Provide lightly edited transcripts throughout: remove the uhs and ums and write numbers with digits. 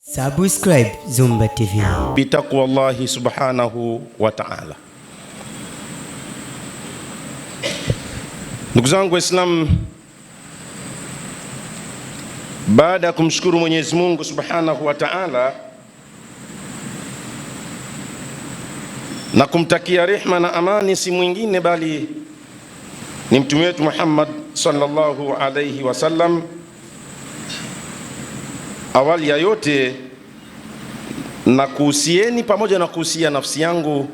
Subscribe Zumba TV. Bitaqwallahi subhanahu wa ta'ala. Ndugu zangu Waislamu, baada ya kumshukuru Mwenyezi Mungu subhanahu wa ta'ala na kumtakia rehma na amani, si mwingine bali ni mtume wetu Muhammad sallallahu alayhi wasallam, awali ya yote na kuhusieni pamoja na kuhusia nafsi yangu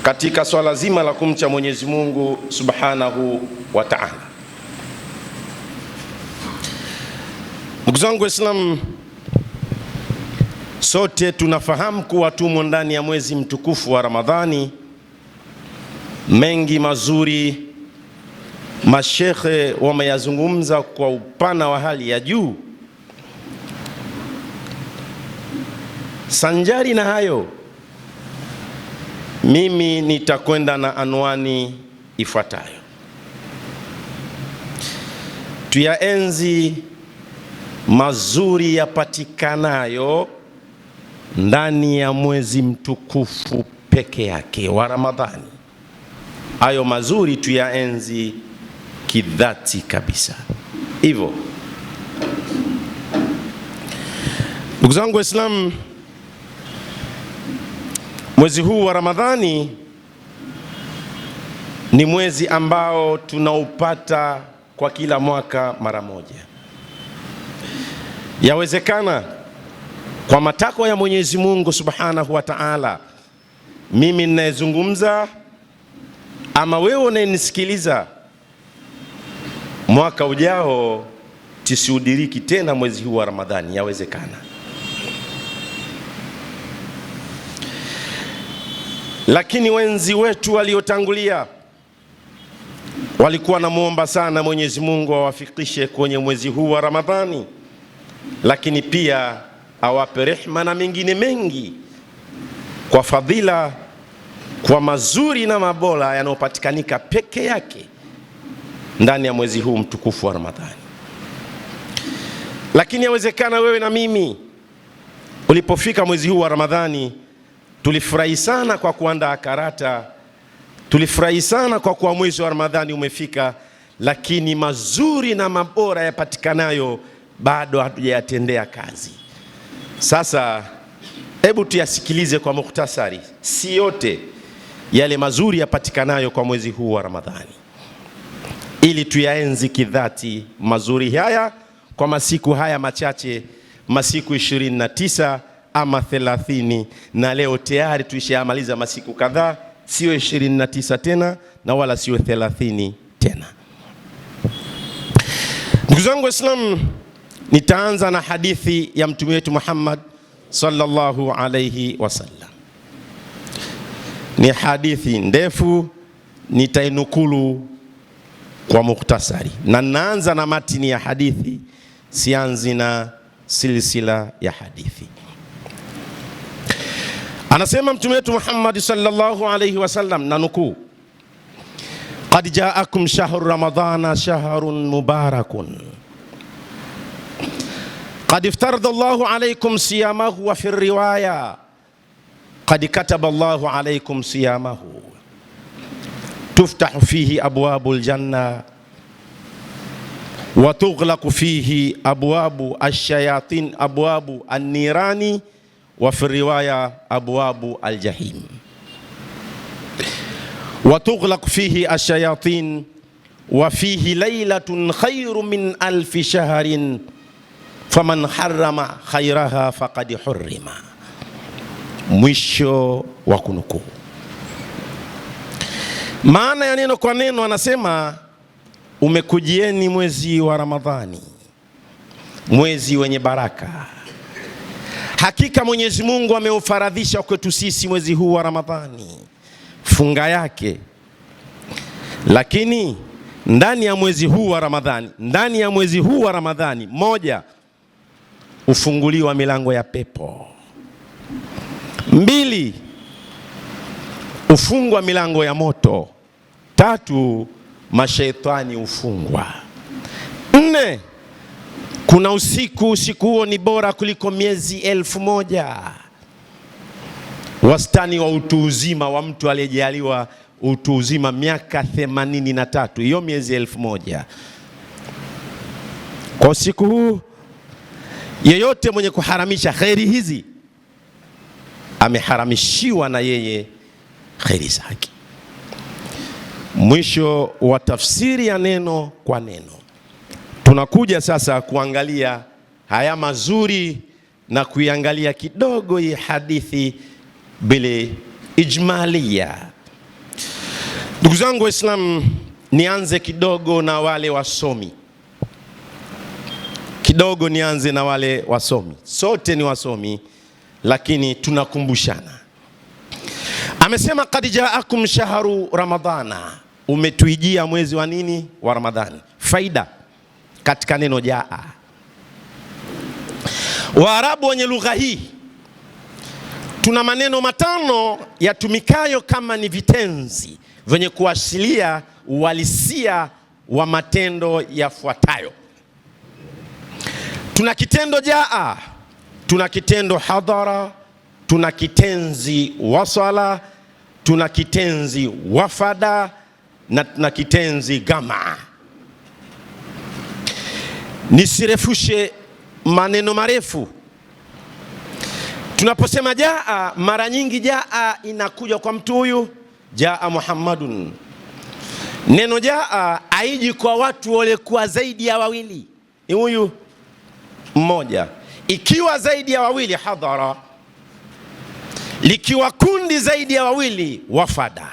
katika swala zima la kumcha Mwenyezi Mungu subhanahu wa ta'ala. Ndugu zangu Waislamu, sote tunafahamu kuwa tumo ndani ya mwezi mtukufu wa Ramadhani. Mengi mazuri mashekhe wameyazungumza kwa upana wa hali ya juu. Sanjari na hayo, mimi nitakwenda na anwani ifuatayo: tuyaenzi mazuri yapatikanayo ndani ya mwezi mtukufu peke yake wa Ramadhani. Hayo mazuri tuyaenzi kidhati kabisa. Hivyo ndugu zangu Waislamu, mwezi huu wa Ramadhani ni mwezi ambao tunaupata kwa kila mwaka mara moja. Yawezekana kwa matakwa ya Mwenyezi Mungu subhanahu wa ta'ala, mimi ninayezungumza ama wewe unayenisikiliza, mwaka ujao tusiudiriki tena mwezi huu wa Ramadhani. Yawezekana. Lakini wenzi wetu waliotangulia walikuwa namuomba sana Mwenyezi Mungu awafikishe kwenye mwezi huu wa Ramadhani, lakini pia awape rehma na mengine mengi kwa fadhila, kwa mazuri na mabora yanayopatikanika peke yake ndani ya mwezi huu mtukufu wa Ramadhani. Lakini yawezekana wewe na mimi ulipofika mwezi huu wa Ramadhani tulifurahi sana kwa kuandaa karata, tulifurahi sana kwa kuwa mwezi wa Ramadhani umefika, lakini mazuri na mabora yapatikanayo bado hatujayatendea kazi. Sasa hebu tuyasikilize kwa mukhtasari, si yote yale mazuri yapatikanayo kwa mwezi huu wa Ramadhani, ili tuyaenzi kidhati mazuri haya kwa masiku haya machache, masiku 29 ama 30, na leo tayari tuishamaliza masiku kadhaa, sio 29 tena na wala sio 30 tena. Ndugu zangu Waislamu, nitaanza na hadithi ya mtume wetu Muhammad sallallahu alayhi wasallam. Ni hadithi ndefu, nitainukulu kwa mukhtasari, na naanza na matini ya hadithi, sianzi na silsila ya hadithi. Anasema mtume wetu Muhammad sallallahu alayhi wasallam, na nukuu: qad jaakum shahru ramadhana shahrun mubarakun qad iftarada Allahu alaykum siyamahu wa fi riwaya qad kataba Allahu alaykum siyamahu tuftahu fihi abwabul janna wa tughlaqu fihi abwabu ash-shayatin abwabu an-nirani wa fi riwaya abwabu al-jahim wa tughlaqu fihi ash-shayatin wa fihi laylatun khayrun min alfi shahrin faman harrama khayraha faqad hurrima. Mwisho wa kunukuu. Maana ya neno kwa neno, anasema umekujieni mwezi wa Ramadhani, mwezi wenye baraka. Hakika Mwenyezi Mungu ameufaradhisha kwetu sisi mwezi huu wa Ramadhani, funga yake. Lakini ndani ya mwezi huu wa Ramadhani, moja, ufunguliwa milango ya pepo; mbili, ufungwa milango ya moto; tatu, mashaitani ufungwa; nne, Kuna usiku huo ni bora kuliko miezi 1000. Wastani wa utu uzima wa mtu aliyejaliwa utu uzima miaka 83, hiyo miezi 1000. Kwa usiku huu yeyote mwenye kuharamisha kheri hizi ameharamishiwa na yeye kheri zake. Mwisho wa tafsiri ya neno kwa neno. Tunakuja sasa kuangalia haya mazuri na kuiangalia kidogo hii hadithi bila ijmalia. Ndugu zangu Waislamu, nianze kidogo na wale wasomi. Sote ni wasomi, lakini tunakumbushana. Amesema qad jaakum shahru ramadhana, umetuijia mwezi wa nini? Wa Ramadhani. Faida katika neno jaa. Waarabu wenye lugha hii tuna maneno matano yatumikayo kama ni vitenzi vyenye kuashiria uhalisia wa matendo yafuatayo. Tuna kitendo jaa, tuna kitendo hadhara, tuna kitenzi wasala, tuna kitenzi wafada na tuna kitenzi gama. Nisirefushe maneno marefu. Tunaposema jaa, mara nyingi jaa inakuja kwa mtu huyu, jaa Muhammadun. Neno jaa haiji kwa watu waliokuwa zaidi ya wawili, ni huyu mmoja. Ikiwa zaidi ya wawili hadhara, likiwa kundi zaidi ya wawili wafada.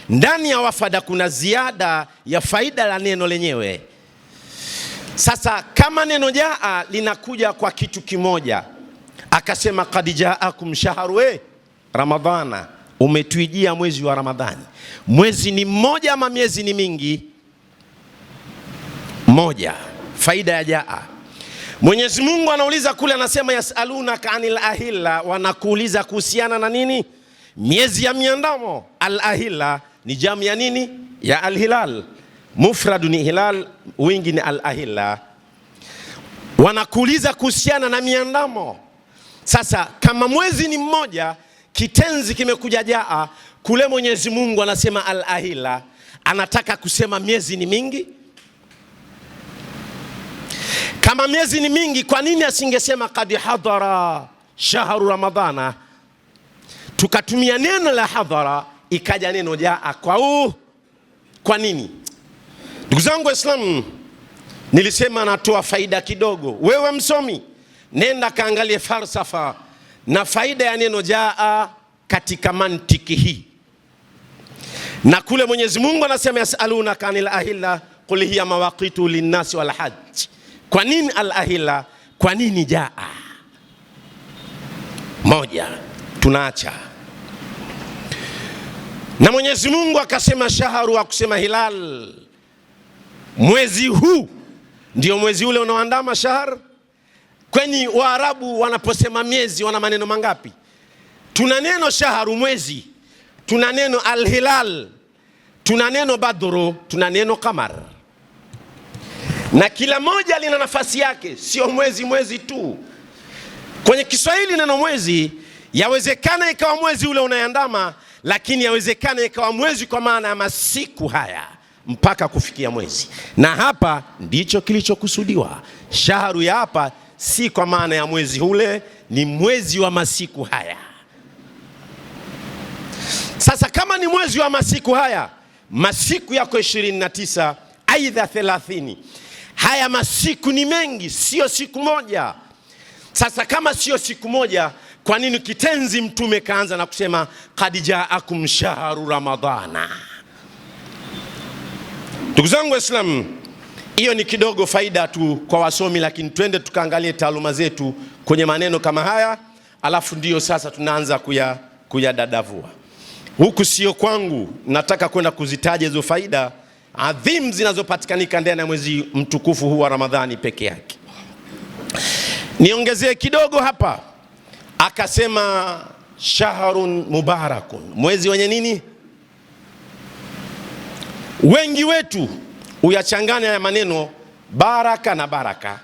Ndani ya wafada kuna ziada ya faida la neno lenyewe. Sasa kama neno jaa linakuja kwa kitu kimoja, akasema qad jaakum shahru ramadhana, umetuijia mwezi wa Ramadhani. Mwezi ni mmoja ama miezi ni mingi? Moja. Faida ya jaa. Mwenyezi Mungu anauliza kule, anasema yasalunaka anil ahilla, wanakuuliza kuhusiana na nini? Miezi ya miandamo. Al ahilla ni jamu ya nini? Ya al hilal. Mufradu ni hilal, wingi ni al ahilla. Wanakuuliza kuhusiana na miandamo. Sasa kama mwezi ni mmoja, kitenzi kimekuja jaa, kule Mwenyezi Mungu anasema al ahilla, anataka kusema miezi ni mingi. Kama miezi ni mingi, kwa nini asingesema qad hadhara shahru ramadhana? Tukatumia neno la hadhara, ikaja neno jaa kwa nini? Ndugu zangu Waislamu, nilisema natoa faida kidogo. Wewe msomi, nenda kaangalie falsafa na faida ya neno jaa katika mantiki hii. Na kule Mwenyezi Mungu anasema yasalunaka anil ahilla qul hiya mawaqitu linnasi wal hajj. Kwa nini al ahilla? Kwa nini jaa? Moja, tunaacha. Na Mwenyezi Mungu akasema shahru, akusema hilal. Mwezi huu ndio mwezi ule unaoandama shahr. Kwani Waarabu wanaposema miezi wana maneno mangapi? Tuna neno shahru mwezi, tuna neno al-hilal, tuna neno badru, tuna neno qamar. Na kila moja lina nafasi yake, sio mwezi tu. Kwenye Kiswahili neno mwezi yawezekana ikawa mwezi ule unaandama, lakini yawezekana ikawa mwezi kwa maana ya masiku haya mpaka kufikia mwezi. Na hapa ndicho kilichokusudiwa. Shahru ya hapa si kwa maana ya mwezi ule, ni mwezi wa masiku haya. Sasa kama ni mwezi wa masiku haya, masiku yako 29 aidha 30. Haya masiku ni mengi, sio siku moja. Sasa kama sio siku moja, kwa nini kitenzi mtume kaanza na kusema qad jaakum shahru ramadhana? Ndugu zangu Waislamu, hiyo ni kidogo faida tu kwa wasomi, lakini twende tukaangalie taaluma zetu kwenye maneno kama haya, alafu ndio sasa tunaanza kuyadadavua. Huku sio kwangu, nataka kwenda kuzitaja hizo faida adhim zinazopatikanika ndani ya mwezi mtukufu huu wa Ramadhani peke yake. Niongezee kidogo hapa, akasema shahrun mubarakun, mwezi wenye nini? Wengi wetu uyachanganya ya maneno baraka na baraka.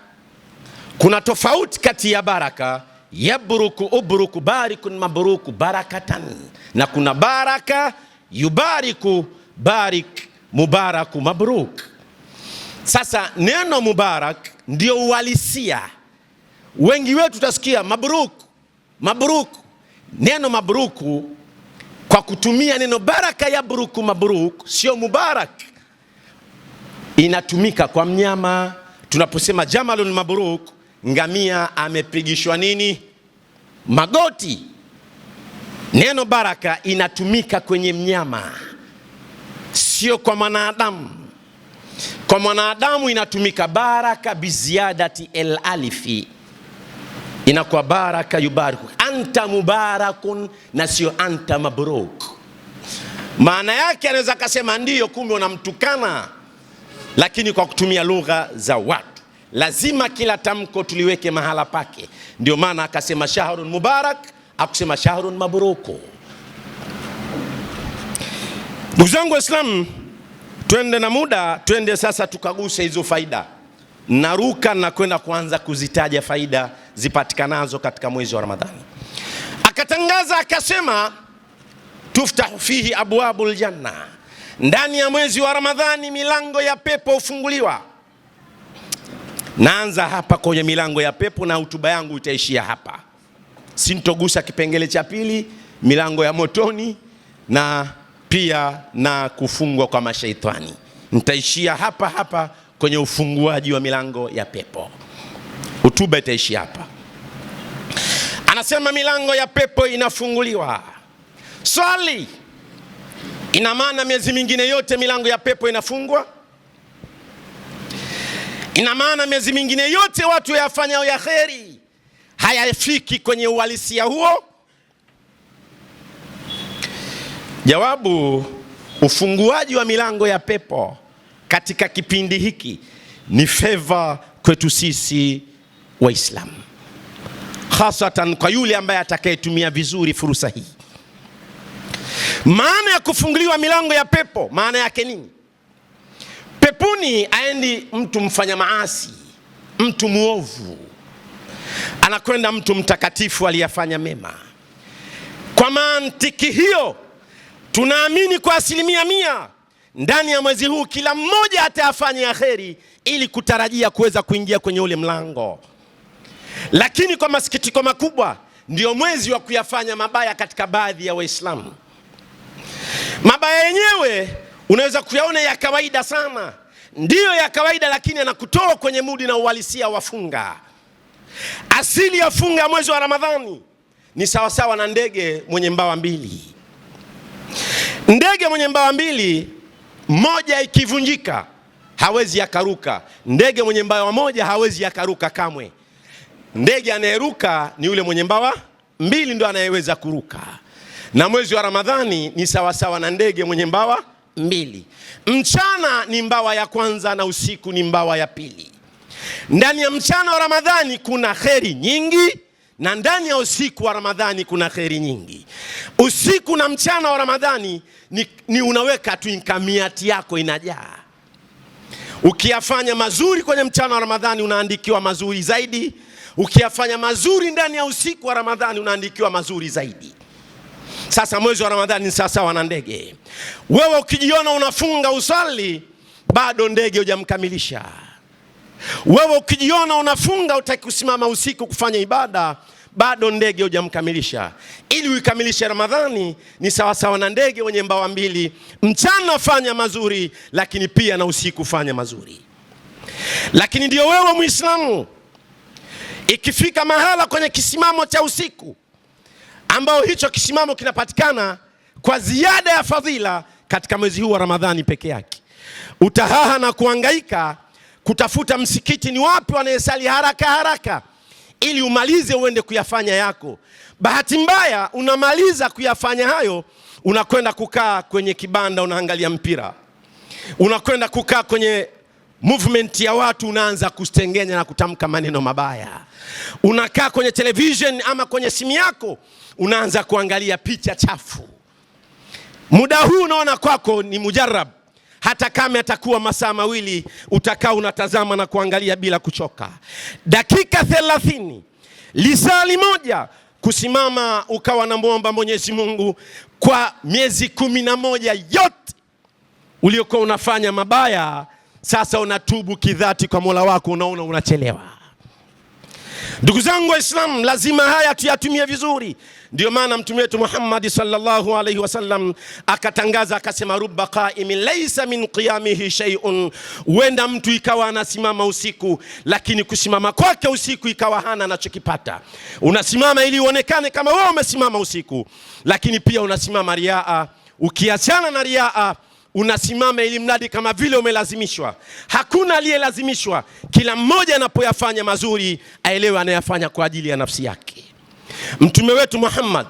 Kuna tofauti kati ya baraka yabruku, ubruku, barikun, mabruku, barakatan, na kuna baraka yubariku, barik, mubaraku, mabruk. Sasa neno mubarak ndio uhalisia. Wengi wetu tutasikia mabruk, mabruk. Neno mabruku kwa kutumia neno baraka yabruku, mabruk, sio mubarak. Inatumika kwa mnyama. Tunaposema jamalun mabruk, ngamia amepigishwa nini? Magoti. Neno baraka inatumika kwenye mnyama, sio kwa mwanadamu. Kwa mwanadamu inatumika baraka biziadati el alifi, inakuwa baraka yubariku, anta mubarakun, na sio anta mabruk. Maana yake anaweza kusema ndiyo, kumbe unamtukana, lakini kwa kutumia lugha za watu. Lazima kila tamko tuliweke mahala pake. Ndio maana akasema shahrun mubarak, akusema shahrun mabruku. Ndugu zangu Waislamu, twende na muda, twende sasa tukaguse hizo faida. Naruka na kwenda kuanza kuzitaja faida zipatikanazo katika mwezi wa Ramadhani. Akatangaza akasema, tuftahu fihi abwabul janna, ndani ya mwezi wa Ramadhani milango ya pepo hufunguliwa. Naanza hapa kwenye milango ya pepo na hotuba yangu itaishia hapa. Sintogusa kipengele cha pili, milango ya motoni na pia na kufungwa kwa mashaitani. Nitaishia hapa hapa kwenye ufunguaji wa milango ya pepo. Hotuba itaishia hapa. Anasema milango ya pepo inafunguliwa. Swali, ina maana miezi mingine yote milango ya pepo inafungwa? Ina maana miezi mingine yote watu yafanyao ya kheri hayafiki kwenye uhalisia huo? Jawabu, ufunguaji wa milango ya pepo katika kipindi hiki ni favor kwetu sisi Waislamu, hasatan kwa yule ambaye atakayetumia vizuri fursa hii. Maana ya kufunguliwa milango ya pepo, maana yake nini? Peponi aendi mtu mfanya maasi, mtu muovu, anakwenda mtu mtakatifu aliyefanya mema. Kwa mantiki hiyo, tunaamini kwa 100% ndani ya mwezi huu kila mmoja atayafanya kheri ili kutarajia kuweza kuingia kwenye ule mlango. Lakini kwa masikitiko makubwa, ndio mwezi wa kuyafanya mabaya katika baadhi ya Waislamu. Mabaya yenyewe unaweza kuyaona ya kawaida sana, ndiyo ya kawaida, lakini anakutoa kwenye mudi na uhalisia wa funga. Asili ya funga ya mwezi wa Ramadhani ni sawasawa na ndege mwenye mbawa mbili. Ndege mwenye mbawa mbili, moja ikivunjika hawezi akaruka. Ndege mwenye mbawa moja hawezi akaruka kamwe. Ndege anayeruka ni yule mwenye mbawa mbili, ndio anayeweza kuruka. Na mwezi wa Ramadhani ni sawasawa na ndege mwenye mbawa mbili. Mchana ni mbawa ya kwanza na usiku ni mbawa ya pili. Ndani ya mchana wa Ramadhani kuna kheri nyingi, na ndani ya usiku wa Ramadhani kuna kheri nyingi. Usiku na mchana wa Ramadhani ni unaweka tu inkamiati yako inajaa. Ukiyafanya mazuri kwenye mchana wa Ramadhani unaandikiwa mazuri zaidi. Ukiyafanya mazuri ndani ya usiku wa Ramadhani unaandikiwa mazuri zaidi. Sasa mwezi wa Ramadhani ni sawa na ndege. Wewe ukijiona unafunga usali, bado ndege hujamkamilisha. Wewe ukijiona unafunga utaki kusimama usiku kufanya ibada, bado ndege hujamkamilisha. Ili uikamilishe Ramadhani ni sawa na ndege wenye mbawa mbili. Mchana fanya mazuri, lakini pia na usiku fanya mazuri. Lakini ndio wewe Muislamu, ikifika mahala kwenye kisimamo cha usiku, ambao hicho kisimamo kinapatikana kwa ziada ya fadhila katika mwezi huu wa Ramadhani peke yake, utahaha na kuhangaika kutafuta msikiti ni wapi wanayesali haraka haraka ili umalize uende kuyafanya yako. Bahati mbaya unamaliza kuyafanya hayo, unakwenda kukaa kwenye kibanda unaangalia mpira. Unakwenda kukaa kwenye movement ya watu, unaanza kustengenya na kutamka maneno mabaya. Unakaa kwenye television ama kwenye simu yako, unaanza kuangalia picha chafu. Muda huu unaona kwako ni mujarrab, hata kama atakuwa masaa mawili, utakaa unatazama na kuangalia bila kuchoka. Dakika 30, lisali moja, kusimama ukawa na muomba Mwenyezi Mungu kwa miezi 11 yote uliokuwa unafanya mabaya, sasa unatubu kidhati kwa Mola wako, unaona unachelewa. Ndugu zangu Waislamu, lazima haya tuyatumie vizuri. Ndio maana Mtume wetu Muhammad sallallahu alaihi wasallam akatangaza akasema, rubba qaimin laysa min qiyamihi shay'un. Huenda mtu ikawa anasimama usiku, lakini kusimama kwake usiku ikawa hana anachokipata. Unasimama ili uonekane kama wewe umesimama usiku, lakini pia unasimama riaa. Ukiachana na riaa, unasimama ili mradi kama vile umelazimishwa. Hakuna aliyelazimishwa. Kila mmoja anapoyafanya mazuri aelewe anayafanya kwa ajili ya nafsi yake. Mtume wetu Muhammad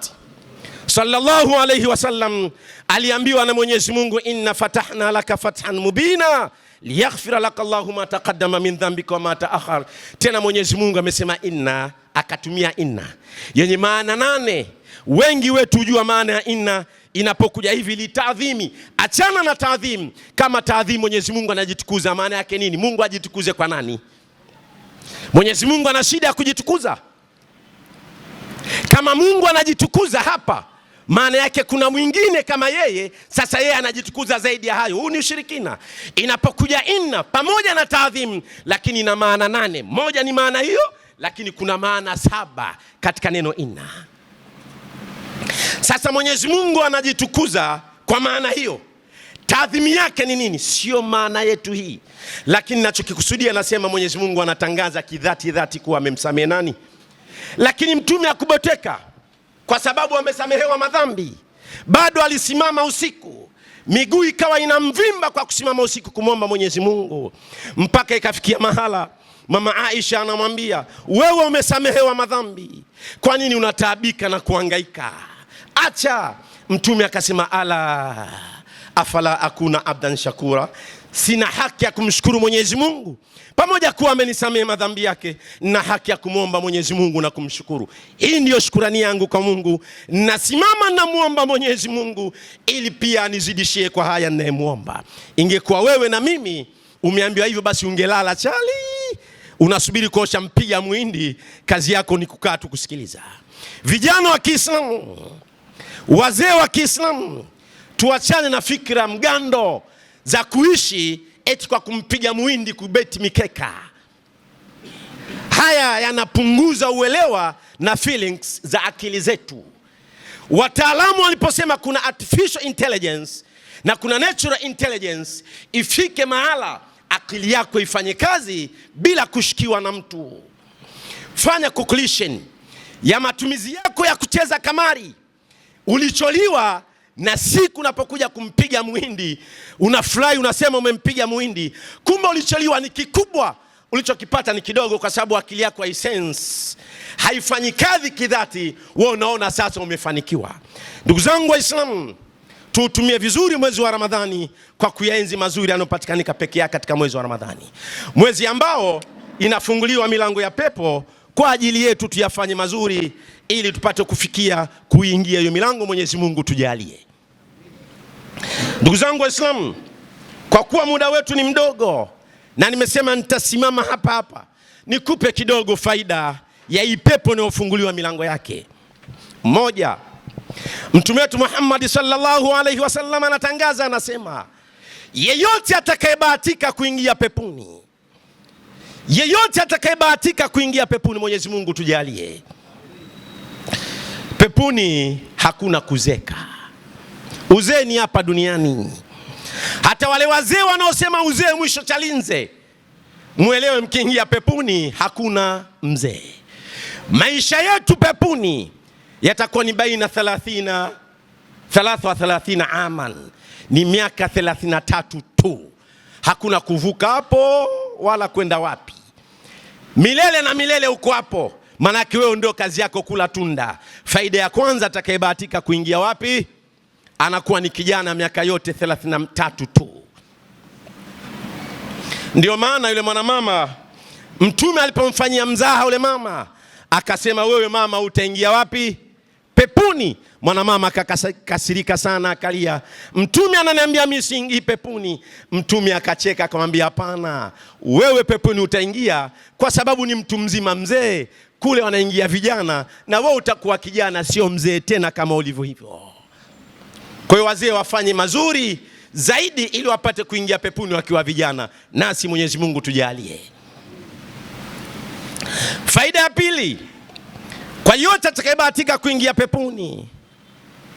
sallallahu alayhi wasallam aliambiwa na Mwenyezi Mungu, inna fatahna laka fathan mubina liyaghfira laka Allahu ma taqaddama min dhanbika wa ma ta'akhkhar. Tena Mwenyezi Mungu amesema inna, akatumia inna yenye maana 8. Wengi wetu hujua maana ya inna inapokuja hivi litadhimi. Achana na taadhim. Kama taadhim Mwenyezi Mungu anajitukuza, maana yake nini? Mungu ajitukuze kwa nani? Mwenyezi Mungu ana shida ya kujitukuza? Kama Mungu anajitukuza hapa, maana yake kuna mwingine kama yeye, sasa yeye anajitukuza zaidi ya hayo. Huu ni ushirikina. Inapokuja inna pamoja na taadhim, lakini ina maana 8. Moja ni maana hiyo, lakini kuna maana 7 katika neno inna. Sasa Mwenyezi Mungu anajitukuza kwa maana hiyo. Taadhimi yake ni nini? Sio maana yetu hii. Lakini ninachokikusudia, nasema Mwenyezi Mungu anatangaza kidhati kuwa amemsamehe nani? Lakini mtume akuboteka kwa sababu amesamehewa madhambi, bado alisimama usiku, miguu ikawa inamvimba kwa kusimama usiku kumwomba Mwenyezi Mungu, mpaka ikafikia mahala Mama Aisha anamwambia, wewe umesamehewa madhambi, kwa nini unataabika na kuhangaika? Acha. Mtume akasema, ala afala akuna abdan shakura, sina haki ya kumshukuru Mwenyezi Mungu? Pamoja kuwa amenisamehe madhambi yake, na haki ya kumwomba Mwenyezi Mungu na kumshukuru. Hii ndiyo shukrani yangu kwa Mungu. Nasimama na muomba Mwenyezi Mungu ili pia anizidishie kwa haya ninayemwomba. Ingekuwa wewe na mimi umeambiwa hivyo, basi ungelala chali, unasubiri kuosha mpiga muhindi, kazi yako ni kukaa tu kusikiliza. Vijana wa Kiislamu, wazee wa Kiislamu, tuachane na fikra mgando za kuishi eti kwa kumpiga muhindi, kubeti mikeka. Haya yanapunguza uelewa na feelings za akili zetu. Wataalamu waliposema kuna artificial intelligence na kuna natural intelligence, ifike mahala akili yako ifanye kazi bila kushikiwa na mtu. Fanya calculation ya matumizi yako ya kucheza kamari ulicholiwa, na siku unapokuja kumpiga muhindi unafurahi, unasema umempiga muhindi, kumbe ulicholiwa ni kikubwa, ulichokipata ni kidogo, kwa sababu akili yako haisense, haifanyi kazi kidhati. Wewe unaona sasa umefanikiwa. Ndugu zangu Waislamu, tuutumie vizuri mwezi wa Ramadhani kwa kuyaenzi mazuri yanayopatikanika peke yake katika mwezi wa Ramadhani, mwezi ambao inafunguliwa milango ya pepo kwa ajili yetu. Tuyafanye mazuri ili tupate kufikia kuingia hiyo milango. Mwenyezi Mungu tujalie. Ndugu zangu Waislamu, kwa kuwa muda wetu ni mdogo na nimesema nitasimama hapa nikupe kidogo faida ya hii pepo inayofunguliwa milango yake. Moja, Mtume wetu Muhammad sallallahu alaihi wasallam anatangaza, anasema, yeyote atakayebahatika kuingia peponi, yeyote atakayebahatika kuingia peponi, Mwenyezi Mungu tujalie. Peponi hakuna kuzeka. Uzee ni hapa duniani. Hata wale wazee wanaosema uzee mwisho chalinze, muelewe mkiingia peponi hakuna mzee. Maisha yetu peponi yatakuwa ni baina 33 aman, ni miaka 33 tu. Hakuna kuvuka hapo wala kwenda wapi. Milele na milele uko hapo. Manake wewe ndio kazi yako kula tunda. Faida ya kwanza, atakayebahatika kuingia wapi, anakuwa ni kijana miaka yote 33 tu. Ndio maana yule mwanamama Mtume alipomfanyia mzaha yule mama, akasema, wewe mama utaingia wapi? Peponi. pepuni. Mwanamama akakasirika sana, akalia, Mtume ananiambia mimi siingii pepuni. Mtume akacheka akamwambia, hapana, wewe pepuni utaingia kwa sababu ni mtu mzima mzee, kule wanaingia vijana na wewe utakuwa kijana, sio mzee tena kama ulivyo hivyo. Kwa hiyo wazee wafanye mazuri zaidi ili wapate kuingia pepuni wakiwa vijana, nasi Mwenyezi Mungu tujalie. Faida ya pili, kwa yote atakayebahatika kuingia pepuni,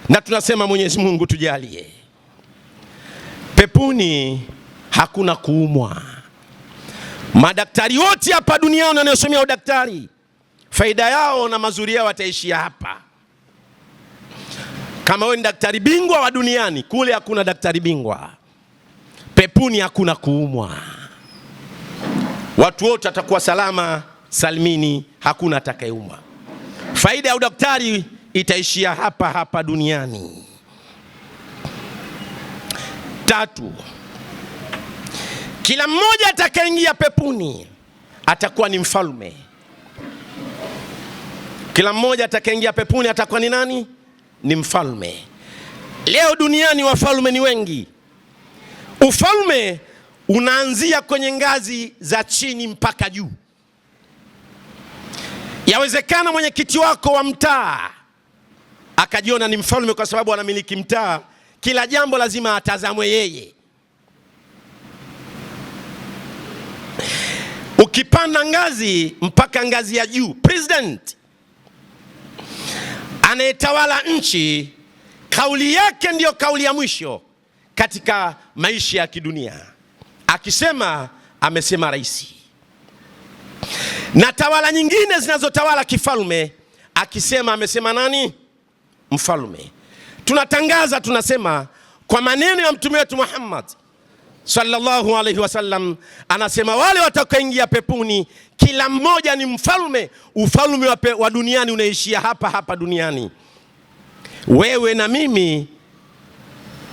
na tunasema Mwenyezi Mungu tujalie, pepuni hakuna kuumwa. Madaktari wote hapa duniani wanaosomea udaktari, faida yao na mazuri yao wataishia hapa. Kama wewe ni daktari bingwa wa duniani, kule hakuna daktari bingwa. Pepuni hakuna kuumwa, watu wote watakuwa salama salimini, hakuna atakayeumwa. Faida ya udaktari itaishia hapa hapa duniani. Tatu, kila mmoja atakayeingia pepuni atakuwa ni mfalme. Kila mmoja atakayeingia pepuni atakuwa ni nani? Ni mfalme. Leo duniani wafalme ni wengi. Ufalme unaanzia kwenye ngazi za chini mpaka juu. Yawezekana mwenyekiti wako wa mtaa akajiona ni mfalme kwa sababu anamiliki mtaa, kila jambo lazima atazamwe yeye. Ukipanda ngazi mpaka ngazi ya juu, president anayetawala nchi, kauli yake ndiyo kauli ya mwisho katika maisha ya kidunia. Akisema amesema rais. Na tawala nyingine zinazotawala kifalme, akisema amesema nani? Mfalme. Tunatangaza, tunasema kwa maneno ya mtume wetu Muhammad sallallahu alaihi wasallam, anasema wale watakaoingia peponi kila mmoja ni mfalme. Ufalme wa duniani unaishia hapa hapa duniani. Wewe na mimi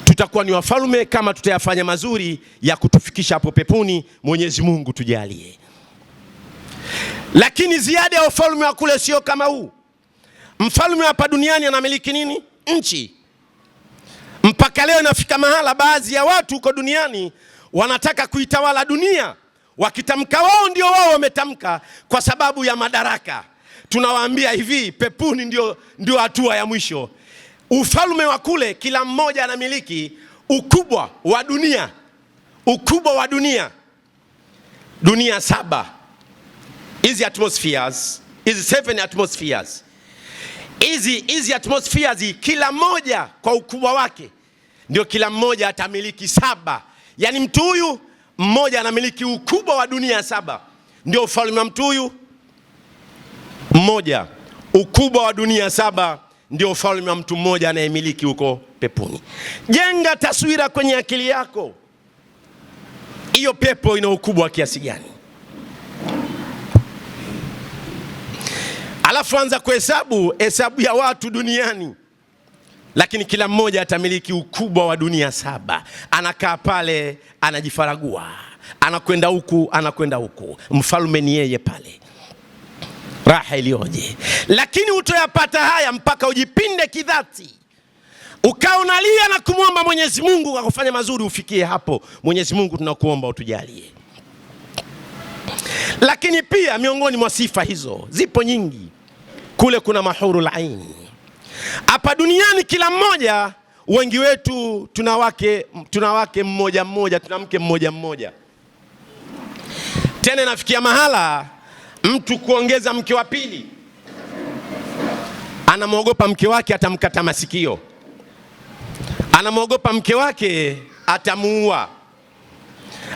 tutakuwa ni wafalme kama tutayafanya mazuri ya kutufikisha hapo peponi. Mwenyezi Mungu tujalie. Lakini ziada ya ufalme wa kule sio kama huu. Mfalme hapa duniani anamiliki nini? Nchi. Mpaka leo inafika mahala baadhi ya watu huko duniani wanataka kuitawala dunia. Wakitamka wao ndio wao wametamka kwa sababu ya madaraka. Tunawaambia hivi, pepuni ndio hatua ya mwisho. Ufalme wa kule kila mmoja anamiliki ukubwa wa dunia. Ukubwa wa dunia. Dunia 7. Hizi atmospheres, hizi 7 atmospheres. Hizi atmospheres kila mmoja kwa ukubwa wake ndio kila mmoja atamiliki 7. Yaani mtu huyu mmoja anamiliki ukubwa wa dunia 7. Ndio ufalme wa mtu huyu mmoja. Ukubwa wa dunia 7 ndio ufalme wa mtu mmoja anayemiliki huko peponi. Jenga taswira kwenye akili yako. Hiyo pepo ina ukubwa wa kiasi gani? Alafu anza kuhesabu ya watu duniani. Lakini kila mmoja atamiliki ukubwa wa dunia 7. Anakaa pale, anajifaragua, anakwenda huku, anakwenda huku. Mfalme ni yeye pale. Raha iliyoje. Lakini utoyapata haya mpaka ujipinde kidhati, ukaonalia na kumwomba Mwenyezi Mungu kwa kufanya mazuri, ufikie hapo. Mwenyezi Mungu tunakuomba utujalie. Lakini pia miongoni mwa sifa hizo zipo nyingi. Kule kuna mahurul ain. Hapa duniani kila mmoja, wengi wetu tuna wake mmoja mmoja, tuna mke mmoja mmoja. Tena nafikia mahala mtu kuongeza mke wa pili, anamwogopa mke wake atamkata masikio, anamwogopa mke wake atamuua.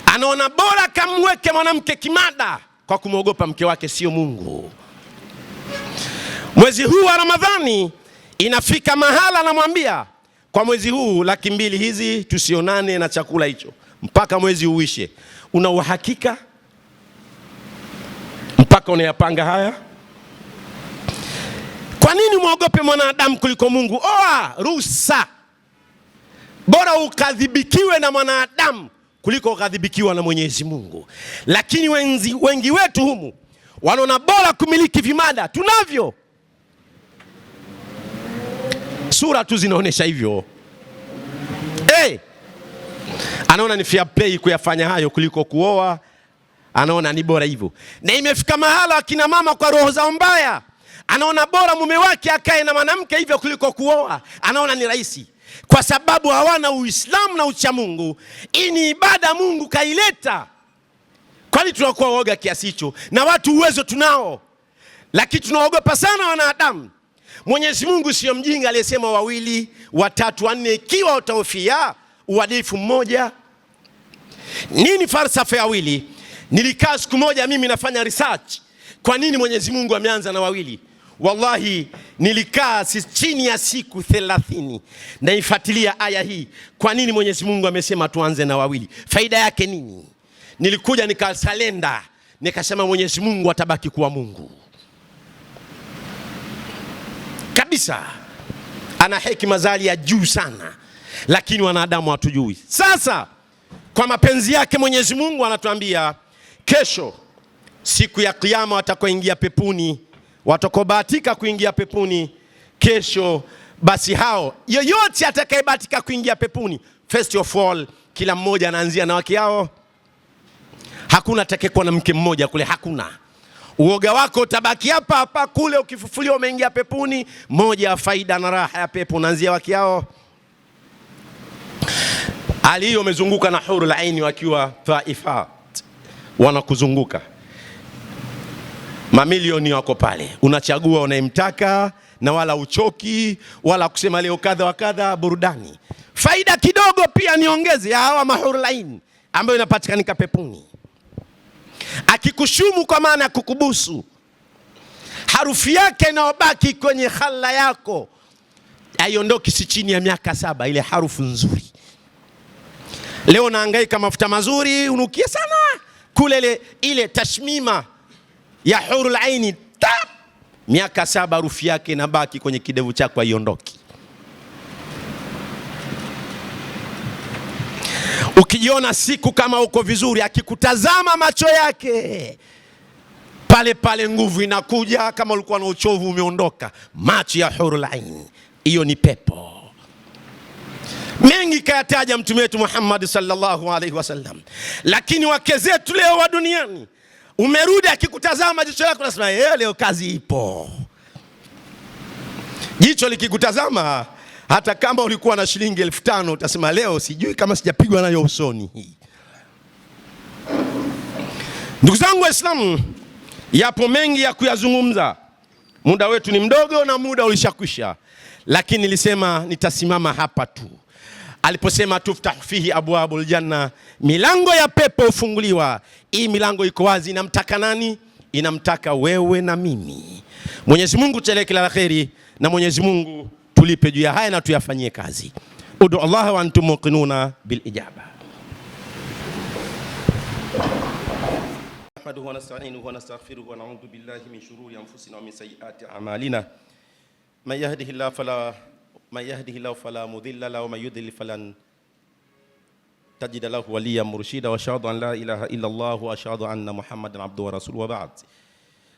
Anaona bora kamweke mwanamke kimada kwa kumwogopa mke wake, sio Mungu. Mwezi huu wa Ramadhani inafika mahala anamwambia, kwa mwezi huu 200,000 hizi tusionane na chakula hicho mpaka mwezi uishe. Una uhakika mpaka unayapanga haya? Kwa nini muogope mwanadamu kuliko Mungu? Oa ruhusa. Bora ukadhibikiwe na mwanadamu kuliko ukadhibikiwa na Mwenyezi Mungu. Lakini wengi wetu humu wanaona bora kumiliki vimada. Tunavyo. sura tu zinaonesha hivyo. Anaona ni fair play kuyafanya hayo kuliko kuoa, anaona ni bora hivyo. Na imefika mahala akina mama kwa roho zao mbaya, anaona bora mume wake akae na mwanamke hivyo kuliko kuoa, anaona ni rahisi, kwa sababu hawana Uislamu na ucha Mungu. Hii ni ibada Mungu kaileta. Kwani tunakuwa woga kiasi hicho? Na watu uwezo tunao, lakini tunaogopa sana wanadamu. Mwenyezi Mungu sio mjinga aliyesema 2, 3, 4 ikiwa utahofia uadilifu mmoja. Nini falsafa ya 2? Nilikaa siku moja mimi nafanya research, kwa nini Mwenyezi Mungu ameanza na 2? Wallahi nilikaa chini ya siku 30 na ifuatilia aya hii. Kwa nini Mwenyezi Mungu amesema tuanze na 2? Faida yake nini? Nilikuja nikasalenda, nikasema Mwenyezi Mungu atabaki kuwa Mungu kabisa. Ana hekima zali ya juu sana, lakini wanadamu hatujui. Sasa kwa mapenzi yake Mwenyezi Mungu anatuambia kesho siku ya kiyama watakoingia peponi, watakobahatika kuingia peponi kesho, basi hao yoyote atakayebahatika kuingia peponi, first of all kila mmoja anaanzia na wake yao. Hakuna atakayekuwa na mke mmoja kule, hakuna. Uoga wako utabaki hapa hapa, kule ukifufuliwa umeingia peponi. Moja ya faida na raha ya pepo, unaanzia wake yao. Ali hiyo umezunguka na hurul aini wakiwa taifat, wanakuzunguka mamilioni wako pale, unachagua unayemtaka na wala uchoki wala kusema leo kadha wa kadha, burudani. Faida kidogo pia niongeze ya hawa mahurul aini ambayo inapatikanika peponi. Akikushumu kwa maana ya kukubusu, harufu yake inayobaki kwenye khala yako haiondoki si chini ya miaka 7, ile harufu nzuri. Leo nahangaika mafuta mazuri unukie sana, kule ile tashmima ya hurul aini, miaka 7 harufu yake inabaki kwenye kidevu chako, haiondoki. Ukijiona siku kama uko vizuri, akikutazama macho yake pale pale nguvu inakuja, kama ulikuwa na uchovu umeondoka. Macho ya hurul ain, hiyo ni pepo. Mengi kayataja mtume wetu Muhammad sallallahu alaihi wasallam, lakini wake zetu leo wa duniani, umerudi akikutazama jicho lako unasema leo kazi ipo. Jicho likikutazama, hata kama ulikuwa na shilingi 5,000 utasema leo sijui kama sijapigwa nayo usoni hii. Ndugu zangu Waislamu, yapo mengi ya kuyazungumza. Muda wetu ni mdogo na muda ulishakwisha, lakini nilisema nitasimama hapa tu. Aliposema tuftah fihi abwabul janna, milango ya pepo ufunguliwa. Hii milango iko wazi, inamtaka nani? Inamtaka wewe na mimi. Mwenyezi Mungu tujalie kila la kheri, na Mwenyezi Mungu tulipe juu ya haya na tuyafanyie kazi. Udu Allah wa antum muqinuna bil ijaba. Nahmaduhu wa nasta'inuhu wa nastaghfiruhu wa na'udhu billahi min shururi anfusina wa min sayyiati a'malina. Man yahdihillahu fala mudilla lahu wa man yudlil falan tajida lahu waliyan murshida wa ashhadu an la ilaha illa Allah wa ashhadu anna Muhammadan abduhu wa rasuluhu wa ba'd.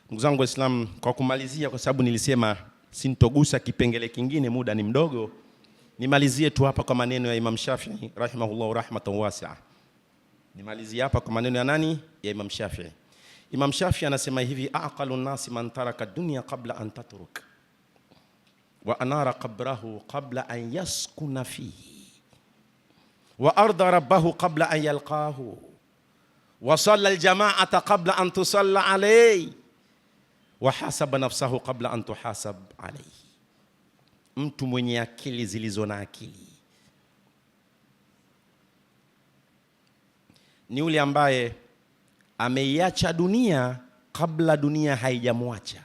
Ndugu zangu Waislamu, kwa kumalizia, kwa sababu nilisema sintogusa kipengele kingine, muda ni mdogo, nimalizie tu hapa kwa maneno ya Imam Shafi'i rahimahullah rahmatan wasi'a. Nimalizie hapa kwa maneno ya nani? Ya Imam Shafi'i. Imam Shafi'i anasema hivi: aqalun nasi man taraka dunya qabla an tatruk wa anara qabrahu qabla an yaskuna fihi wa arda rabbahu qabla an yalqahu wa salla al-jama'ata qabla an tusalla alayhi wa hasaba nafsahu qabla an tuhasab alayhi. Mtu mwenye akili zilizo na akili ni yule ambaye ameiacha dunia kabla dunia haijamwacha.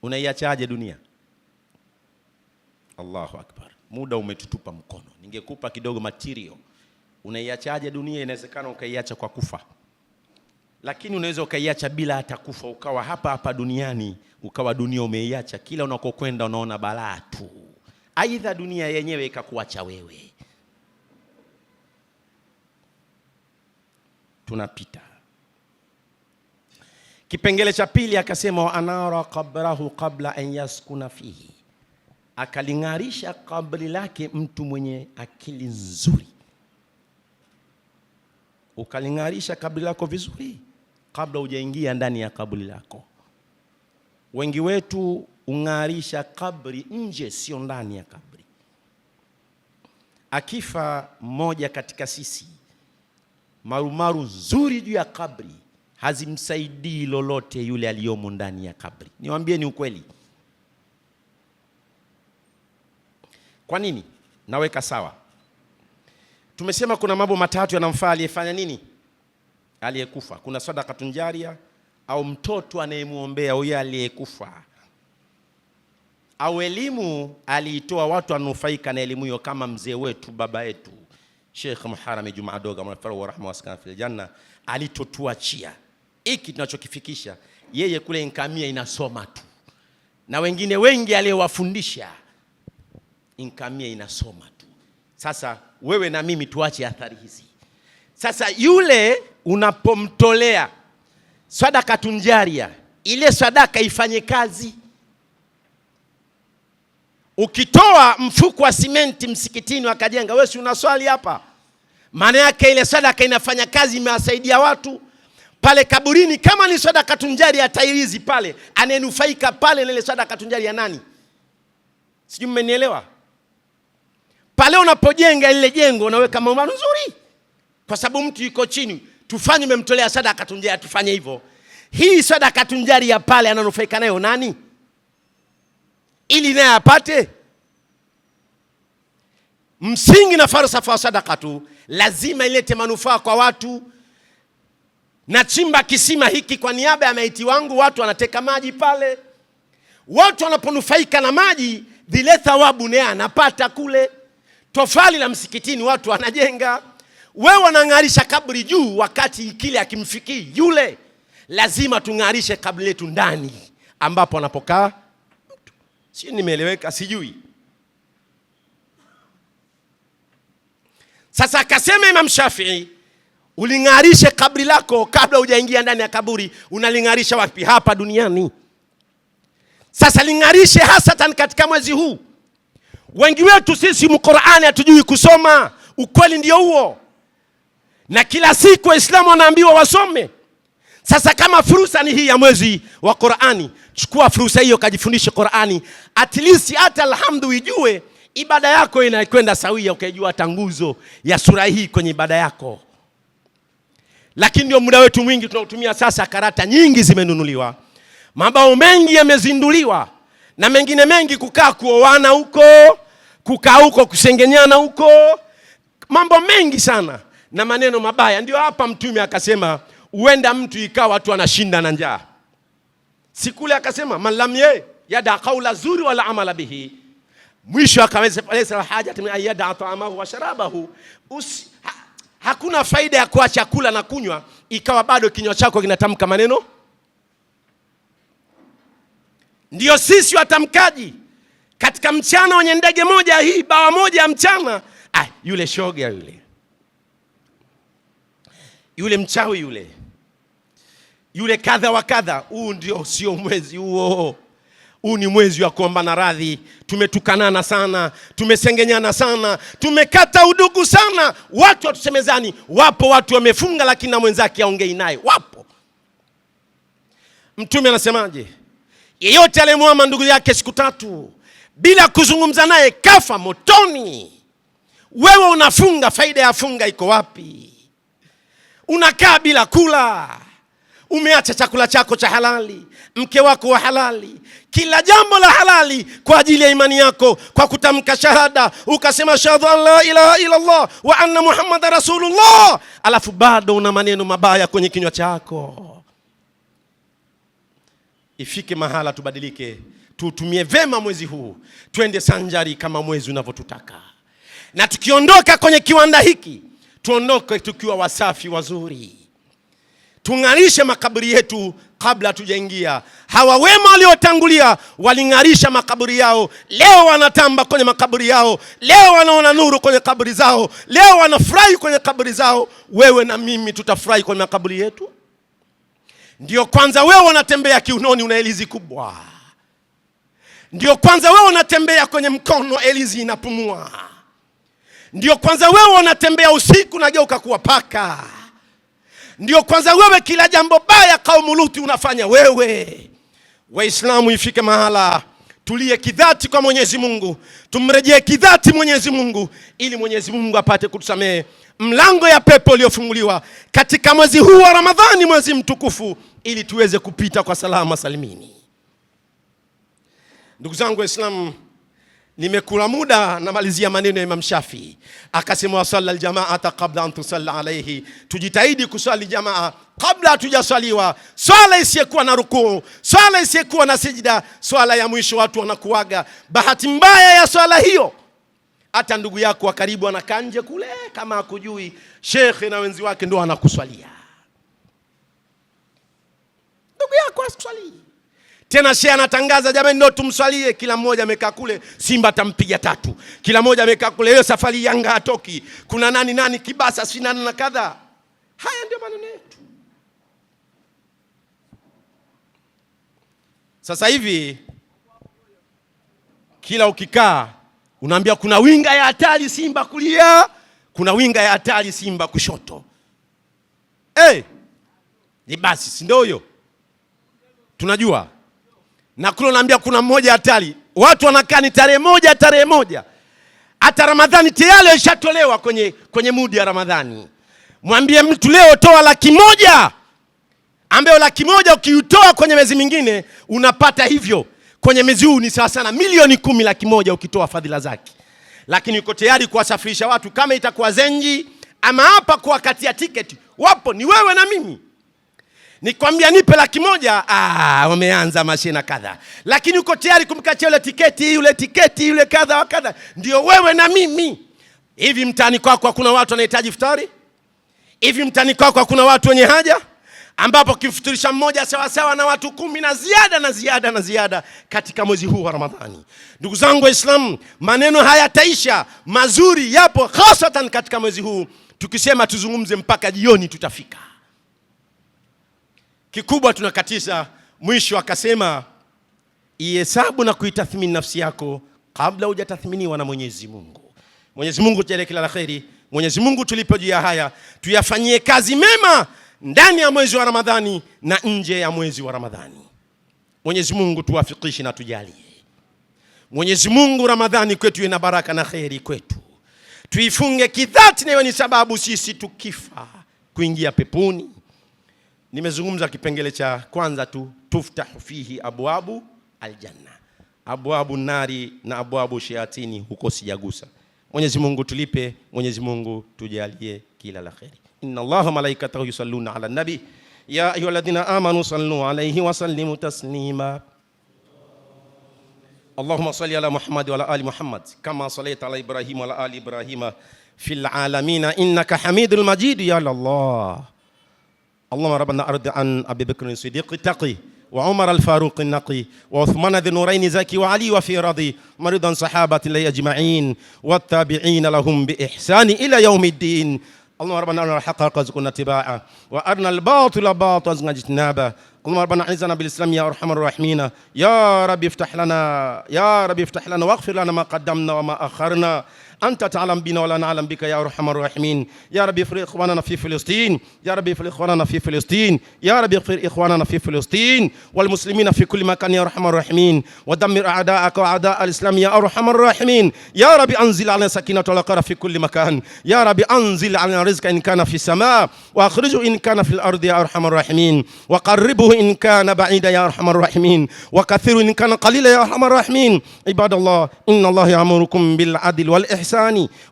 Unaiachaje dunia? Allahu akbar. Muda umetutupa mkono, ningekupa kidogo material. Unaiachaje dunia? Inawezekana ukaiacha kwa kufa, lakini unaweza ukaiacha bila hata kufa, ukawa hapa hapa duniani, ukawa dunia umeiacha, kila unakokwenda unaona balaa tu. Aidha dunia yenyewe ikakuacha wewe. Tunapita kipengele cha pili, akasema wa anara qabrahu qabla an yaskuna fihi, akaling'arisha kaburi lake mtu mwenye akili nzuri. Ukaling'arisha kaburi lako vizuri kabla hujaingia ndani ya kaburi lako. Wengi wetu ung'arisha kaburi nje, sio ndani ya kaburi. Akifa mmoja katika sisi, marumaru nzuri juu ya kaburi hazimsaidii lolote yule aliyomo ndani ya kaburi. Niwaambie ni ukweli. Kwa nini? Naweka sawa. Tumesema kuna mambo matatu yanamfaa aliyefanya nini? Aliyekufa. Kuna sadaqatun jaria, au mtoto anayemuombea huyo aliyekufa, au elimu aliitoa watu wanufaika na elimu hiyo, kama mzee wetu baba yetu Sheikh Muharram Juma Doga mwafaru wa rahma waskana fil janna alitotuachia. Hiki tunachokifikisha yeye kule Nkamia inasoma tu, na wengine wengi aliyowafundisha Nkamia inasoma tu. Sasa wewe na mimi tuache athari hizi. Sasa yule unapomtolea sadaqatun jaria, ile sadaka ifanye kazi. Ukitoa mfuko wa simenti msikitini wakajenga, wewe si unaswali hapa, maana yake ile sadaka inafanya kazi, imewasaidia watu. Pale kaburini kama ni sadaqatun jaria tairizi pale, anayenufaika pale na ile sadaqatun jaria nani? Sijui mmenielewa? Pale unapojenga ile jengo unaweka mambo nzuri, kwa sababu mtu yuko chini, tufanye memtolea sadaqatun jaria, tufanye hivyo. Hii sadaqatun jaria pale ananufaika nayo nani? Ili naye apate. Msingi na falsafa wa sadaqatu lazima ilete manufaa kwa watu. Na chimba kisima hiki kwa niaba ya maiti wangu, watu wanateka maji pale. Watu wanaponufaika na maji, zile thawabu naye anapata kule. Tofali la msikitini watu wanajenga, wewe wanang'arisha kaburi juu, wakati kile akimfikii yule. Lazima tung'arishe kaburi letu ndani ambapo anapokaa mtu. Sio, nimeeleweka? Sijui. Sasa akasema Imam Shafi'i, uling'arishe kaburi lako kabla hujaingia ndani ya kaburi. Unaling'arisha wapi? Hapa duniani. Sasa ling'arishe hasatan katika mwezi huu. Wengi wetu sisi Qur'ani hatujui kusoma. Ukweli ndio huo. Na kila siku Waislamu wanaambiwa wasome. Sasa kama fursa ni hii ya mwezi wa Qur'ani, chukua fursa hiyo kajifundishe Qur'ani. At least hata alhamdu ijue ibada yako inakwenda sawia, ukijua tanguzo ya sura hii kwenye ibada yako. Lakini ndio muda wetu mwingi tunautumia sasa. Karata nyingi zimenunuliwa, mabao mengi yamezinduliwa, na mengine mengi kukaa kuoana huko, kukaa huko kusengenyana huko, mambo mengi sana na maneno mabaya. Ndio hapa Mtume akasema uenda mtu ikawa watu wanashinda na njaa. Sikule akasema man lam yada qawla zuri wala amala bihi. Mwisho akaweza palesa haja tena yada ta'amahu wa sharabahu. Hakuna faida ya kuacha kula na kunywa ikawa bado kinywa chako kinatamka maneno. Ndio sisi watamkaji katika mchana wenye ndege moja hii, bawa moja ya mchana. Yule shoga yule mchawi yule kadha wa kadha. Huu ndio sio mwezi huo. Huu ni mwezi wa kuombana radhi. Tumetukanana sana, tumesengenyana sana, tumekata udugu sana. Watu watusemezani. Wapo watu wamefunga lakini na mwenzake aongei naye. Wapo. Mtume anasemaje? Yeyote aliyemwama ndugu yake siku 3 bila kuzungumza naye kafa motoni. Wewe unafunga, faida ya funga iko wapi? Unakaa bila kula, umeacha chakula chako cha halali, mke wako wa halali, kila jambo la halali kwa ajili ya imani yako, kwa kutamka shahada, ukasema shahada la ilaha illa Allah wa anna Muhammadar Rasulullah, alafu bado una maneno mabaya kwenye kinywa chako. Ifike mahala tubadilike, tutumie vema mwezi huu, twende sanjari kama mwezi unavyotutaka. Na tukiondoka kwenye kiwanda hiki, tuondoke tukiwa wasafi wazuri. Tung'arishe makaburi yetu kabla tujaingia. Hawa wema waliotangulia waling'arisha makaburi yao. Leo wanatamba kwenye makaburi yao. Leo wanaona nuru kwenye kaburi zao. Leo wanafurahi kwenye kaburi zao. Wewe na mimi tutafurahi kwenye makaburi yetu? Ndio kwanza wewe unatembea kiunoni una elizi kubwa. Ndio kwanza wewe unatembea kwenye mkono, Elizi inapumua. Ndio kwanza wewe unatembea usiku unageuka kuwa paka. Ndio kwanza wewe kila jambo baya kaumu Luti unafanya wewe. Waislamu, ifike mahala tulie kidhati kwa Mwenyezi Mungu, tumrejee kidhati Mwenyezi Mungu ili Mwenyezi Mungu apate kutusamehe. Mlango ya pepo uliofunguliwa katika mwezi huu wa Ramadhani, mwezi mtukufu, ili tuweze kupita kwa salama salimini. Ndugu zangu Waislamu, nimekula muda, namalizia maneno ya Imam Shafi. Akasema wasalla aljamaata qabla an tusalla alayhi, tujitahidi kusali jamaa kabla hatujasaliwa. Swala isiyokuwa na rukuu, swala isiyokuwa na sijida, swala ya mwisho watu wanakuaga. Bahati mbaya ya swala hiyo, hata ndugu yako wa karibu anakaa nje kule kama hakujui, shekhe na wenzi wake ndio anakuswalia. Ndugu yako asikuswalie. Tena shehe anatangaza, jamani ndio tumswalie. Kila mmoja amekaa kule, Simba atampiga 3. Kila mmoja amekaa kule, hiyo safari Yanga hatoki. Kuna nani Kibasa si nani na kadha. Haya ndio maneno yetu. Sasa hivi kila ukikaa unaambia kuna winga ya hatari Simba kulia, kuna winga ya hatari Simba kushoto. Ni basi si ndio hiyo? Tunajua. Na kule unaambia kuna mmoja hatari. Watu wanakaa ni tarehe moja. Hata Ramadhani tayari ishatolewa kwenye mudi ya Ramadhani. Mwambie mtu leo toa 100,000. Ambayo 100,000 ukiutoa kwenye miezi mingine unapata hivyo. Kwenye mwezi huu ni sawa sana milioni 10, 100,000 ukitoa fadhila zake. Lakini uko tayari kuwasafirisha watu kama itakuwa Zenji ama hapa kuwakatia tiketi. Wapo ni wewe na mimi. Nikwambia nipe 100,000, wameanza mashina kadha. Lakini uko tayari kumkatia yule tiketi yule kadha wa kadha. Ndio wewe na mimi. Hivi mtani kwako kuna watu wanahitaji iftari? Hivi mtani kwako kuna watu wenye haja? Ambapo kifuturisha mmoja sawa na watu 10 na ziada katika mwezi huu wa Ramadhani. Ndugu zangu Waislamu, maneno hayataisha, mazuri yapo hasatan katika mwezi huu. Tukisema tuzungumze mpaka jioni tutafika. Kikubwa tunakatisha mwisho, akasema ihesabu na kuitathmini nafsi yako kabla hujatathminiwa na Mwenyezi Mungu. Mwenyezi Mungu tujalie kila la kheri. Mwenyezi Mungu tulipe juu ya haya, tuyafanyie kazi mema ndani ya mwezi wa Ramadhani na nje ya mwezi wa Ramadhani. Mwenyezi Mungu tuwafikishe na tujalie. Mwenyezi Mungu Ramadhani kwetu ina baraka na kheri kwetu. Tuifunge kidhati na ni sababu sisi tukifa kuingia peponi. Nimezungumza kipengele cha kwanza tu, tuftahu fihi abwabu aljanna, abwabu nari na abwabu shayatini, huko sijagusa. Mwenyezi Mungu tulipe, Mwenyezi Mungu tujalie kila la kheri. Inna Allaha malaikatahu yusalluna ala nabi ya ayyuhalladhina amanu sallu alayhi wa sallimu taslima. Allahumma salli ala Muhammad wa ala ali Muhammad kama sallaita ala Ibrahim wa ala ali Ibrahim fil alamin innaka Hamidul Majid. Ya Allah. اللهم ربنا أرض عن أبي بكر الصديق التقي وعمر الفاروق النقي وعثمان ذي النورين زكي وعلي وفي رضي مرضا صحابة الله أجمعين والتابعين لهم بإحسان إلى يوم الدين. اللهم ربنا أرنا الحق حقا وارزقنا اتباعه وأرنا الباطل باطلا وارزقنا اجتنابه. اللهم ربنا أعزنا بالإسلام يا أرحم الراحمين. يا رب افتح لنا واغفر لنا ما قدمنا وما أخرنا. أنت تعلم بنا ولا نعلم بك يا أرحم الراحمين. يا رب اغفر إخواننا في فلسطين. يا رب اغفر إخواننا في فلسطين. يا رب اغفر إخواننا في فلسطين والمسلمين في كل مكان يا أرحم الراحمين. ودمر أعداءك وأعداء الإسلام يا أرحم الراحمين. يا رب أنزل علينا سكينة والوقار في كل مكان. يا رب أنزل علينا رزق إن كان في السماء وأخرجه إن كان في الأرض يا أرحم الراحمين. وقربه إن كان بعيدا يا أرحم الراحمين. وكثير إن كان قليلا يا أرحم الراحمين. عباد الله، إن الله يأمركم بالعدل والإحسان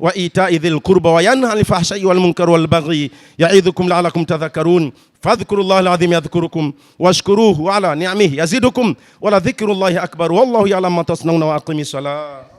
وإيتاء ذي القربى وينهى عن الفحشاء والمنكر والبغي يعظكم لعلكم تذكرون. فاذكروا الله العظيم يذكركم واشكروه على نعمه يزدكم ولذكر الله أكبر والله يعلم ما تصنعون وأقيموا الصلاة.